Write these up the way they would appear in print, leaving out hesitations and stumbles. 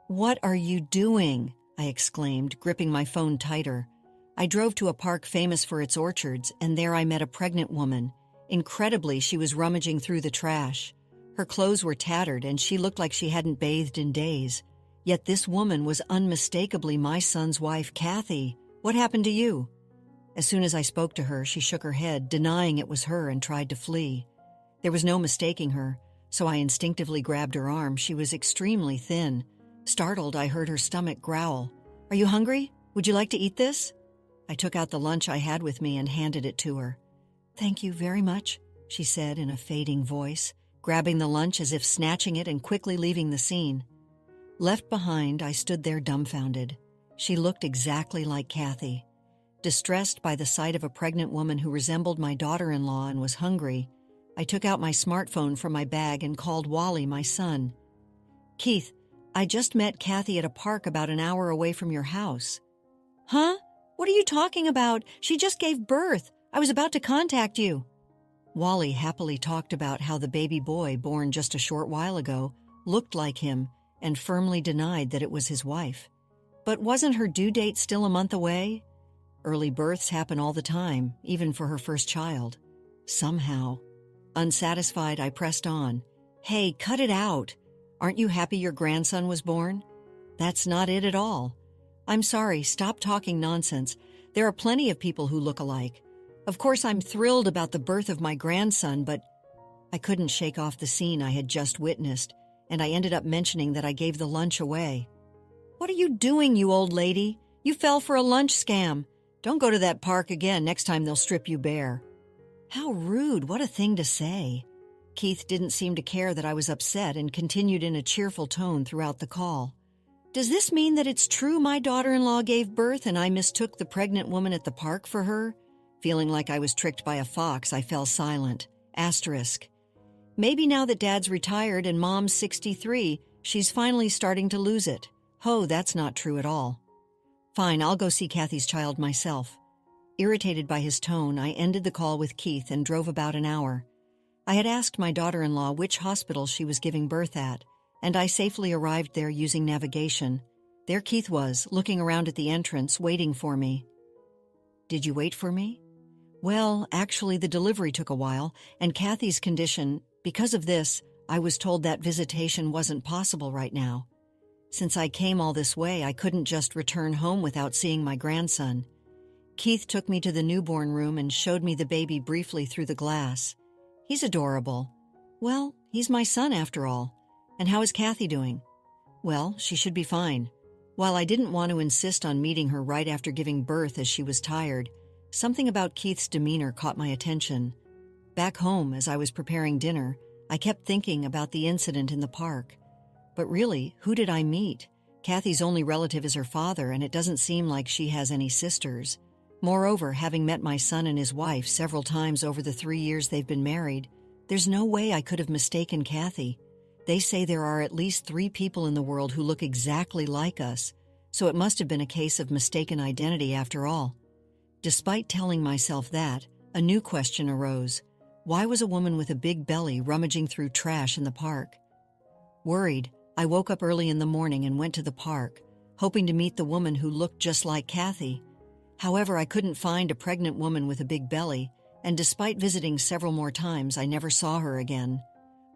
"What are you doing?" I exclaimed, gripping my phone tighter. I drove to a park famous for its orchards, and there I met a pregnant woman. Incredibly, she was rummaging through the trash. Her clothes were tattered, and she looked like she hadn't bathed in days. Yet this woman was unmistakably my son's wife, Kathy. "What happened to you?" As soon as I spoke to her, she shook her head, denying it was her, and tried to flee. There was no mistaking her, so I instinctively grabbed her arm. She was extremely thin. Startled, I heard her stomach growl. "Are you hungry? Would you like to eat this?" I took out the lunch I had with me and handed it to her. "Thank you very much," she said in a fading voice, grabbing the lunch as if snatching it and quickly leaving the scene. Left behind, I stood there dumbfounded. She looked exactly like Kathy. Distressed by the sight of a pregnant woman who resembled my daughter-in-law and was hungry, I took out my smartphone from my bag and called Wally, my son. "Keith, I just met Kathy at a park about an hour away from your house." "Huh? What are you talking about? She just gave birth. I was about to contact you." Wally happily talked about how the baby boy born just a short while ago looked like him and firmly denied that it was his wife. But wasn't her due date still a month away? Early births happen all the time, even for her first child. Somehow. Unsatisfied, I pressed on. "Hey, cut it out. Aren't you happy your grandson was born?" "That's not it at all." "I'm sorry, stop talking nonsense. There are plenty of people who look alike. Of course, I'm thrilled about the birth of my grandson, but..." I couldn't shake off the scene I had just witnessed, and I ended up mentioning that I gave the lunch away. "What are you doing, you old lady? You fell for a lunch scam. Don't go to that park again. Next time they'll strip you bare." How rude, what a thing to say. Keith didn't seem to care that I was upset and continued in a cheerful tone throughout the call. "Does this mean that it's true my daughter-in-law gave birth and I mistook the pregnant woman at the park for her?" Feeling like I was tricked by a fox, I fell silent. Asterisk. Maybe now that Dad's retired and Mom's 63, she's finally starting to lose it. Ho, that's not true at all. Fine, I'll go see Kathy's child myself. Irritated by his tone, I ended the call with Keith and drove about an hour. I had asked my daughter-in-law which hospital she was giving birth at, and I safely arrived there using navigation. There Keith was, looking around at the entrance, waiting for me. "Did you wait for me?" "Well, actually the delivery took a while, and Kathy's condition, because of this, I was told that visitation wasn't possible right now. Since I came all this way, I couldn't just return home without seeing my grandson." Keith took me to the newborn room and showed me the baby briefly through the glass. "He's adorable." "Well, he's my son after all. And how is Kathy doing?" "Well, she should be fine." While I didn't want to insist on meeting her right after giving birth as she was tired, something about Keith's demeanor caught my attention. Back home, as I was preparing dinner, I kept thinking about the incident in the park. But really, who did I meet? Kathy's only relative is her father, and it doesn't seem like she has any sisters. Moreover, having met my son and his wife several times over the 3 years they've been married, there's no way I could have mistaken Kathy. They say there are at least 3 people in the world who look exactly like us, so it must have been a case of mistaken identity after all. Despite telling myself that, a new question arose. Why was a woman with a big belly rummaging through trash in the park? Worried, I woke up early in the morning and went to the park, hoping to meet the woman who looked just like Kathy. However, I couldn't find a pregnant woman with a big belly, and despite visiting several more times, I never saw her again.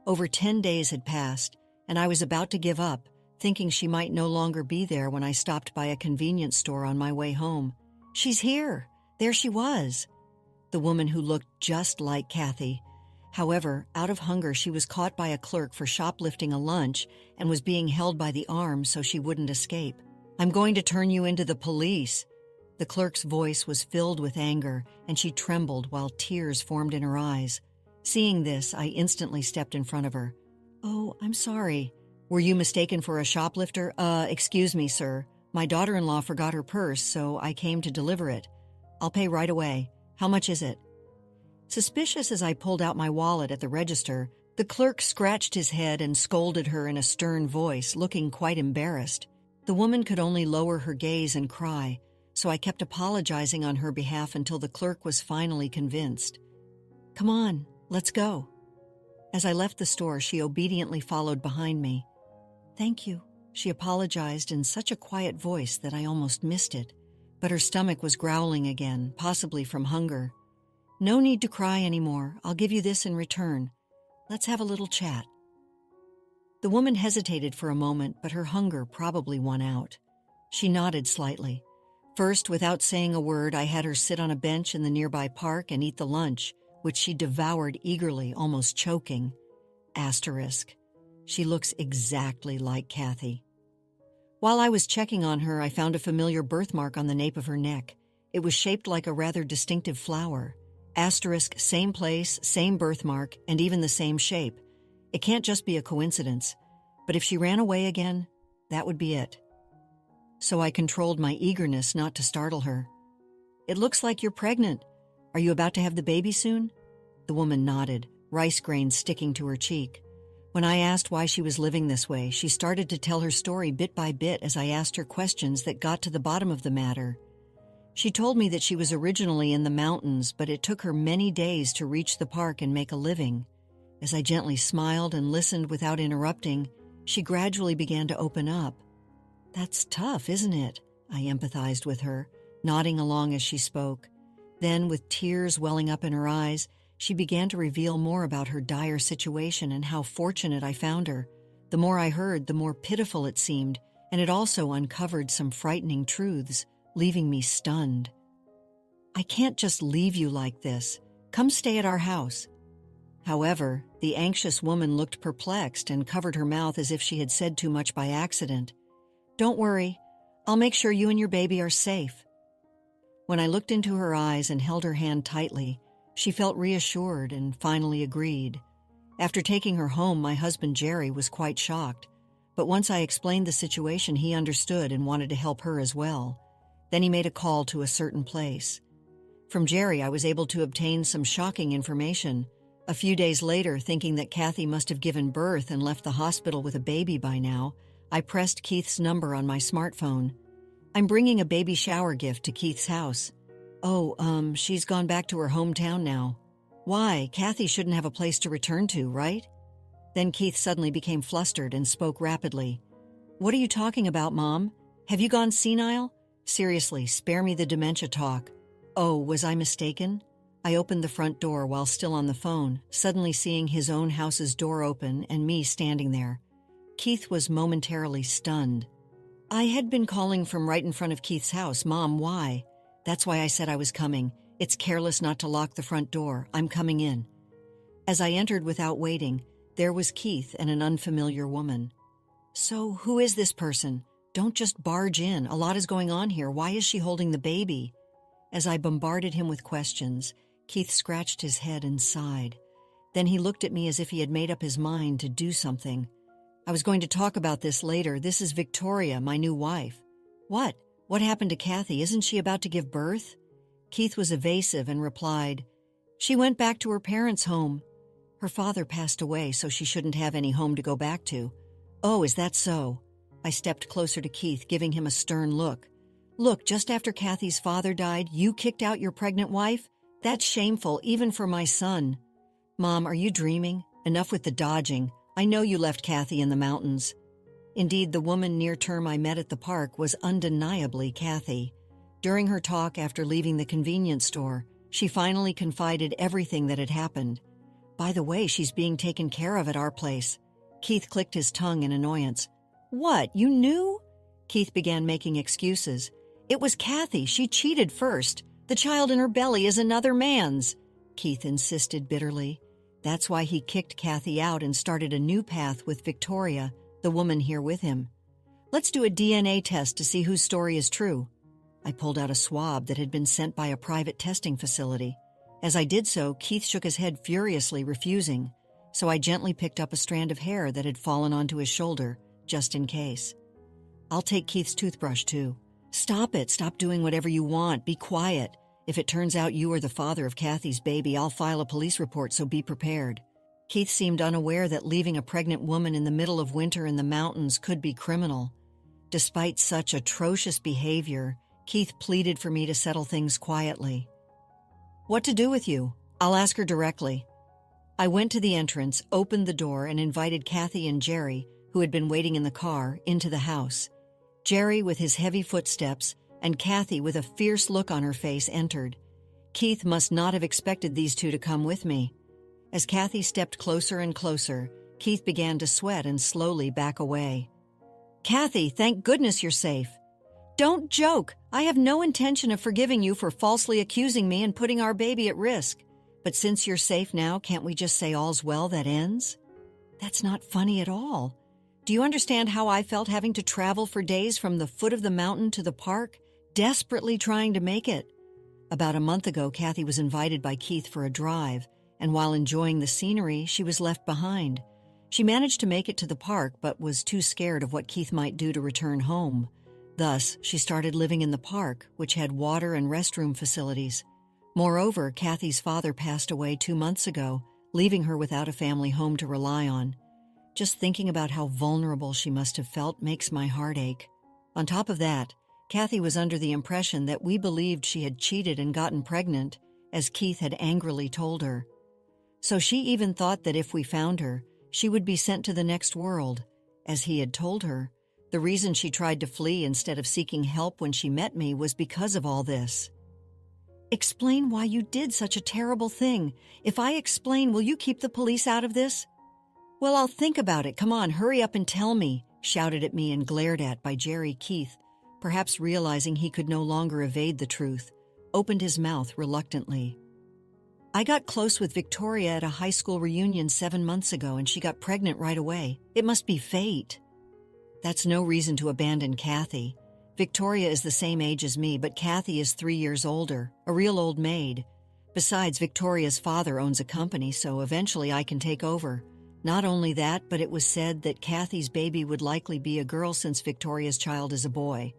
Over 10 days had passed, and I was about to give up, thinking she might no longer be there when I stopped by a convenience store on my way home. "She's here!" There she was. The woman who looked just like Kathy. However, out of hunger, she was caught by a clerk for shoplifting a lunch and was being held by the arm so she wouldn't escape. "I'm going to turn you into the police." The clerk's voice was filled with anger, and she trembled while tears formed in her eyes. Seeing this, I instantly stepped in front of her. "Oh, I'm sorry. Were you mistaken for a shoplifter?" Excuse me, sir. My daughter-in-law forgot her purse, so I came to deliver it. I'll pay right away. How much is it?" Suspicious as I pulled out my wallet at the register, the clerk scratched his head and scolded her in a stern voice, looking quite embarrassed. The woman could only lower her gaze and cry, so I kept apologizing on her behalf until the clerk was finally convinced. "Come on, let's go." As I left the store, she obediently followed behind me. "Thank you," She apologized in such a quiet voice that I almost missed it, but her stomach was growling again, possibly from hunger. "No need to cry anymore. I'll give you this in return. Let's have a little chat." The woman hesitated for a moment, but her hunger probably won out. She nodded slightly. First, without saying a word, I had her sit on a bench in the nearby park and eat the lunch, which she devoured eagerly, almost choking. Asterisk. She looks exactly like Kathy. While I was checking on her, I found a familiar birthmark on the nape of her neck. It was shaped like a rather distinctive flower. Asterisk, same place, same birthmark, and even the same shape. It can't just be a coincidence. But if she ran away again, that would be it. So I controlled my eagerness not to startle her. "It looks like you're pregnant. Are you about to have the baby soon?" The woman nodded, rice grains sticking to her cheek. When I asked why she was living this way, she started to tell her story bit by bit as I asked her questions that got to the bottom of the matter. She told me that she was originally in the mountains, but it took her many days to reach the park and make a living. As I gently smiled and listened without interrupting, she gradually began to open up. "That's tough, isn't it?" I empathized with her, nodding along as she spoke. Then, with tears welling up in her eyes, she began to reveal more about her dire situation and how fortunate I found her. The more I heard, the more pitiful it seemed, and it also uncovered some frightening truths, leaving me stunned. "I can't just leave you like this. Come stay at our house." However, the anxious woman looked perplexed and covered her mouth as if she had said too much by accident. "Don't worry. I'll make sure you and your baby are safe." When I looked into her eyes and held her hand tightly, she felt reassured and finally agreed. After taking her home, my husband Jerry was quite shocked. But once I explained the situation, he understood and wanted to help her as well. Then he made a call to a certain place. From Jerry, I was able to obtain some shocking information. A few days later, thinking that Kathy must have given birth and left the hospital with a baby by now, I pressed Keith's number on my smartphone. "I'm bringing a baby shower gift to Keith's house." "Oh, she's gone back to her hometown now." "Why? Kathy shouldn't have a place to return to, right?" Then Keith suddenly became flustered and spoke rapidly. "What are you talking about, Mom? Have you gone senile? Seriously, spare me the dementia talk." "Oh, was I mistaken?" I opened the front door while still on the phone, suddenly seeing his own house's door open and me standing there. Keith was momentarily stunned. "I had been calling from right in front of Keith's house. Mom, why?" "That's why I said I was coming. It's careless not to lock the front door. I'm coming in." As I entered without waiting, there was Keith and an unfamiliar woman. "So, who is this person? Don't just barge in. A lot is going on here. Why is she holding the baby?" As I bombarded him with questions, Keith scratched his head and sighed. Then he looked at me as if he had made up his mind to do something. "I was going to talk about this later. This is Victoria, my new wife." "What? What happened to Kathy? Isn't she about to give birth?" Keith was evasive and replied, "She went back to her parents' home. Her father passed away, so she shouldn't have any home to go back to." "Oh, is that so?" I stepped closer to Keith, giving him a stern look. "Look, just after Kathy's father died, you kicked out your pregnant wife? That's shameful, even for my son." "Mom, are you dreaming? Enough with the dodging. I know you left Kathy in the mountains." Indeed, the woman near term I met at the park was undeniably Kathy. During her talk after leaving the convenience store, she finally confided everything that had happened. "By the way, she's being taken care of at our place." Keith clicked his tongue in annoyance. "What, you knew?" Keith began making excuses. "It was Kathy. She cheated first. The child in her belly is another man's," Keith insisted bitterly. That's why he kicked Kathy out and started a new path with Victoria, the woman here with him. "Let's do a DNA test to see whose story is true." I pulled out a swab that had been sent by a private testing facility. As I did so, Keith shook his head furiously, refusing. So I gently picked up a strand of hair that had fallen onto his shoulder, just in case. "I'll take Keith's toothbrush, too." "Stop it. Stop doing whatever you want. Be quiet. If it turns out you are the father of Kathy's baby, I'll file a police report, so be prepared." Keith seemed unaware that leaving a pregnant woman in the middle of winter in the mountains could be criminal. Despite such atrocious behavior, Keith pleaded for me to settle things quietly. "What to do with you? I'll ask her directly." I went to the entrance, opened the door, and invited Kathy and Jerry, who had been waiting in the car, into the house. Jerry, with his heavy footsteps, and Kathy, with a fierce look on her face, entered. Keith must not have expected these two to come with me. As Kathy stepped closer and closer, Keith began to sweat and slowly back away. "Kathy, thank goodness you're safe." "Don't joke. I have no intention of forgiving you for falsely accusing me and putting our baby at risk. But since you're safe now, can't we just say all's well that ends?" "That's not funny at all. Do you understand how I felt having to travel for days from the foot of the mountain to the park, desperately trying to make it?" About a month ago, Kathy was invited by Keith for a drive, and while enjoying the scenery, she was left behind. She managed to make it to the park, but was too scared of what Keith might do to return home. Thus, she started living in the park, which had water and restroom facilities. Moreover, Kathy's father passed away 2 months ago, leaving her without a family home to rely on. Just thinking about how vulnerable she must have felt makes my heart ache. On top of that, Kathy was under the impression that we believed she had cheated and gotten pregnant, as Keith had angrily told her. So she even thought that if we found her, she would be sent to the next world, as he had told her. The reason she tried to flee instead of seeking help when she met me was because of all this. "Explain why you did such a terrible thing. If I explain, will you keep the police out of this?" "Well, I'll think about it. Come on, hurry up and tell me," shouted at me and glared at by Jerry. Keith, perhaps realizing he could no longer evade the truth, opened his mouth reluctantly. "I got close with Victoria at a high school reunion 7 months ago, and she got pregnant right away. It must be fate." "That's no reason to abandon Kathy. Victoria is the same age as me, but Kathy is 3 years older, a real old maid. Besides, Victoria's father owns a company, so eventually I can take over. Not only that, but it was said that Kathy's baby would likely be a girl since Victoria's child is a boy."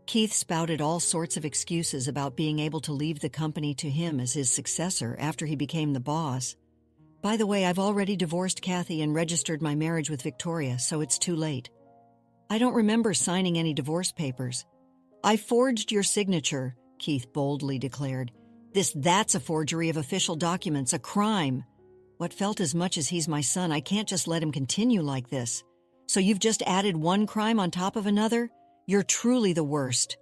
Keith spouted all sorts of excuses about being able to leave the company to him as his successor after he became the boss. "By the way, I've already divorced Kathy and registered my marriage with Victoria, so it's too late." "I don't remember signing any divorce papers." "I forged your signature," Keith boldly declared. That's a forgery of official documents, a crime." What felt as much as he's my son, I can't just let him continue like this. "So you've just added one crime on top of another? You're truly the worst."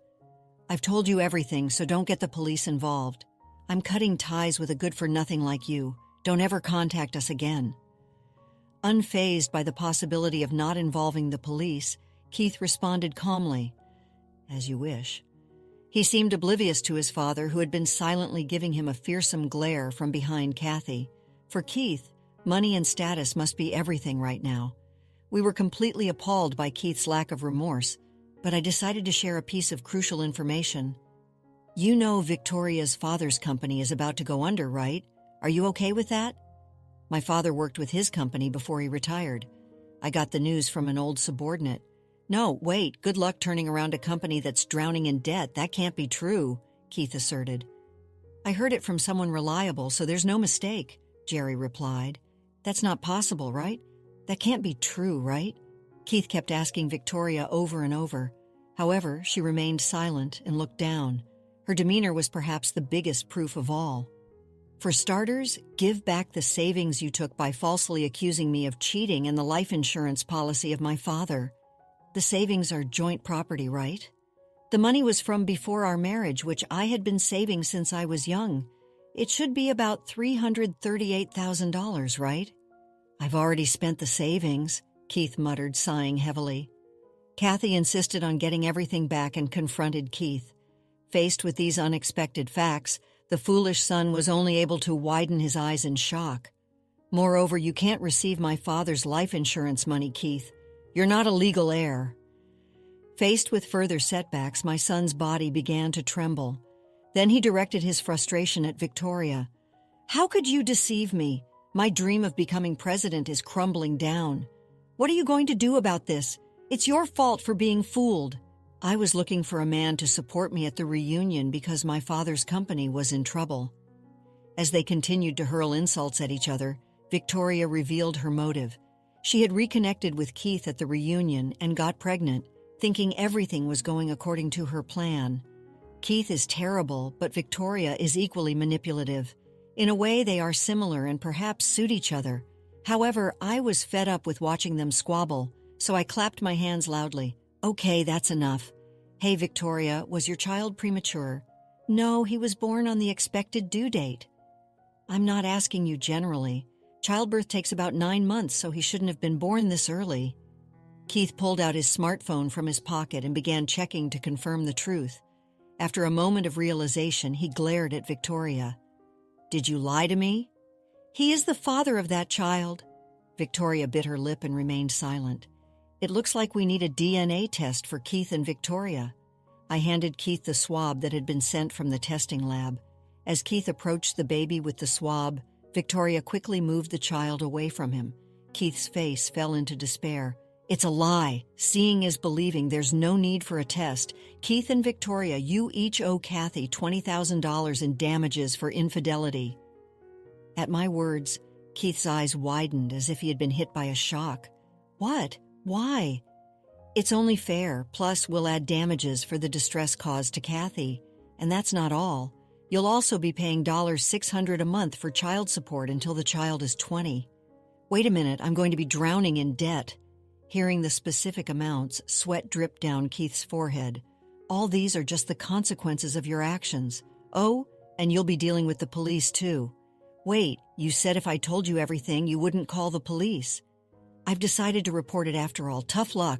"I've told you everything, so don't get the police involved. I'm cutting ties with a good-for-nothing like you. Don't ever contact us again." Unfazed by the possibility of not involving the police, Keith responded calmly, "As you wish." He seemed oblivious to his father, who had been silently giving him a fearsome glare from behind Kathy. For Keith, money and status must be everything right now. We were completely appalled by Keith's lack of remorse, but I decided to share a piece of crucial information. "You know Victoria's father's company is about to go under, right? Are you okay with that?" My father worked with his company before he retired. I got the news from an old subordinate. "No, wait, good luck turning around a company that's drowning in debt. That can't be true," Keith asserted. "I heard it from someone reliable, so there's no mistake," Jerry replied. "That's not possible, right? That can't be true, right?" Keith kept asking Victoria over and over. However, she remained silent and looked down. Her demeanor was perhaps the biggest proof of all. "For starters, give back the savings you took by falsely accusing me of cheating and the life insurance policy of my father. The savings are joint property, right? The money was from before our marriage, which I had been saving since I was young. It should be about $338,000, right?" "I've already spent the savings," Keith muttered, sighing heavily. Kathy insisted on getting everything back and confronted Keith. Faced with these unexpected facts, the foolish son was only able to widen his eyes in shock. "Moreover, you can't receive my father's life insurance money, Keith. You're not a legal heir." Faced with further setbacks, my son's body began to tremble. Then he directed his frustration at Victoria. "How could you deceive me? My dream of becoming president is crumbling down. What are you going to do about this? It's your fault for being fooled. I was looking for a man to support me at the reunion because my father's company was in trouble." As they continued to hurl insults at each other, Victoria revealed her motive. She had reconnected with Keith at the reunion and got pregnant, thinking everything was going according to her plan. Keith is terrible, but Victoria is equally manipulative. In a way, they are similar and perhaps suit each other. However, I was fed up with watching them squabble, so I clapped my hands loudly. Okay, that's enough. Hey, Victoria, was your child premature? No, he was born on the expected due date. I'm not asking you generally. Childbirth takes about 9 months, so he shouldn't have been born this early. Keith pulled out his smartphone from his pocket and began checking to confirm the truth. After a moment of realization, he glared at Victoria. Did you lie to me? He is the father of that child. Victoria bit her lip and remained silent. It looks like we need a DNA test for Keith and Victoria. I handed Keith the swab that had been sent from the testing lab. As Keith approached the baby with the swab, Victoria quickly moved the child away from him. Keith's face fell into despair. It's a lie. Seeing is believing. There's no need for a test. Keith and Victoria, you each owe Kathy $20,000 in damages for infidelity. At my words, Keith's eyes widened as if he had been hit by a shock. What? Why? It's only fair, plus we'll add damages for the distress caused to Kathy. And that's not all. You'll also be paying $600 a month for child support until the child is 20. Wait a minute, I'm going to be drowning in debt. Hearing the specific amounts, sweat dripped down Keith's forehead. All these are just the consequences of your actions. Oh, and you'll be dealing with the police too. Wait, you said if I told you everything, you wouldn't call the police. I've decided to report it after all. Tough luck.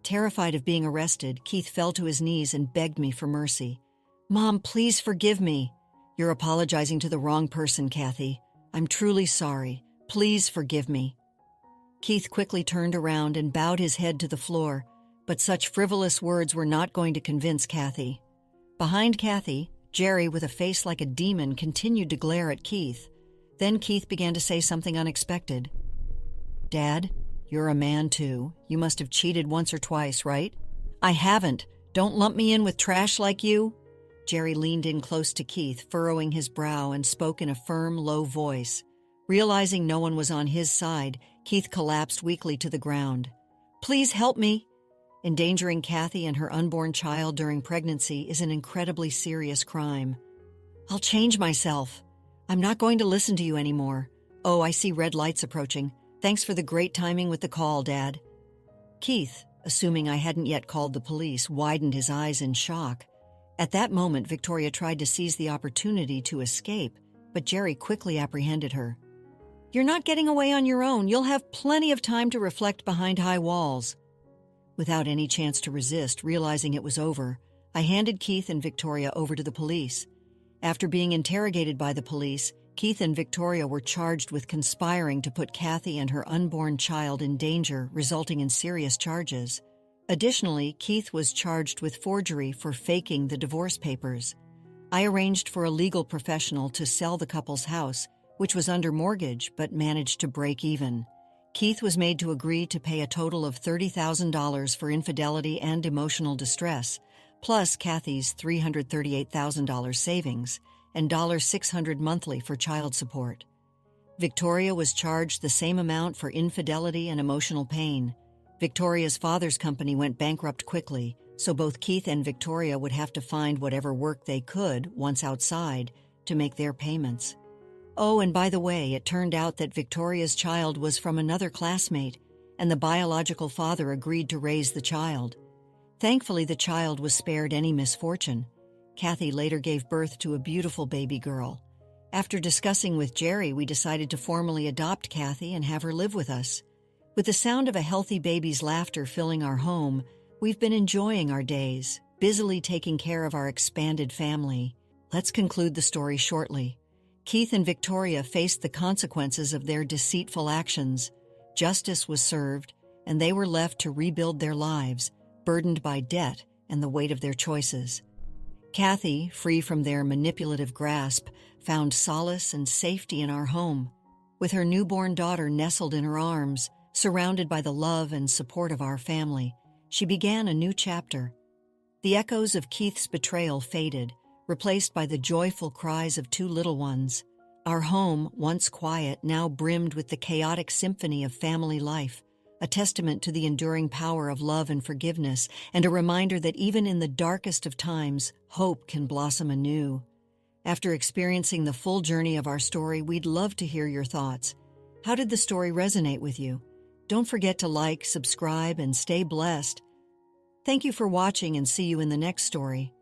Terrified of being arrested, Keith fell to his knees and begged me for mercy. Mom, please forgive me. You're apologizing to the wrong person, Kathy. I'm truly sorry. Please forgive me. Keith quickly turned around and bowed his head to the floor, but such frivolous words were not going to convince Kathy. Behind Kathy, Jerry, with a face like a demon, continued to glare at Keith. Then Keith began to say something unexpected. Dad, you're a man too. You must have cheated once or twice, right? I haven't. Don't lump me in with trash like you. Jerry leaned in close to Keith, furrowing his brow, and spoke in a firm, low voice. Realizing no one was on his side, Keith collapsed weakly to the ground. Please help me. Endangering Kathy and her unborn child during pregnancy is an incredibly serious crime. I'll change myself. I'm not going to listen to you anymore. Oh, I see red lights approaching. Thanks for the great timing with the call, Dad. Keith, assuming I hadn't yet called the police, widened his eyes in shock. At that moment, Victoria tried to seize the opportunity to escape, but Jerry quickly apprehended her. You're not getting away on your own. You'll have plenty of time to reflect behind high walls. Without any chance to resist, realizing it was over, I handed Keith and Victoria over to the police. After being interrogated by the police, Keith and Victoria were charged with conspiring to put Kathy and her unborn child in danger, resulting in serious charges. Additionally, Keith was charged with forgery for faking the divorce papers. I arranged for a legal professional to sell the couple's house, which was under mortgage but managed to break even. Keith was made to agree to pay a total of $30,000 for infidelity and emotional distress, plus Kathy's $338,000 savings and $600 monthly for child support. Victoria was charged the same amount for infidelity and emotional pain. Victoria's father's company went bankrupt quickly, so both Keith and Victoria would have to find whatever work they could, once outside, to make their payments. Oh, and by the way, it turned out that Victoria's child was from another classmate, and the biological father agreed to raise the child. Thankfully, the child was spared any misfortune. Kathy later gave birth to a beautiful baby girl. After discussing with Jerry, we decided to formally adopt Kathy and have her live with us. With the sound of a healthy baby's laughter filling our home, we've been enjoying our days, busily taking care of our expanded family. Let's conclude the story shortly. Keith and Victoria faced the consequences of their deceitful actions. Justice was served, and they were left to rebuild their lives, burdened by debt and the weight of their choices. Kathy, free from their manipulative grasp, found solace and safety in our home. With her newborn daughter nestled in her arms, surrounded by the love and support of our family, she began a new chapter. The echoes of Keith's betrayal faded, replaced by the joyful cries of two little ones. Our home, once quiet, now brimmed with the chaotic symphony of family life, a testament to the enduring power of love and forgiveness, and a reminder that even in the darkest of times, hope can blossom anew. After experiencing the full journey of our story, we'd love to hear your thoughts. How did the story resonate with you? Don't forget to like, subscribe, and stay blessed. Thank you for watching and see you in the next story.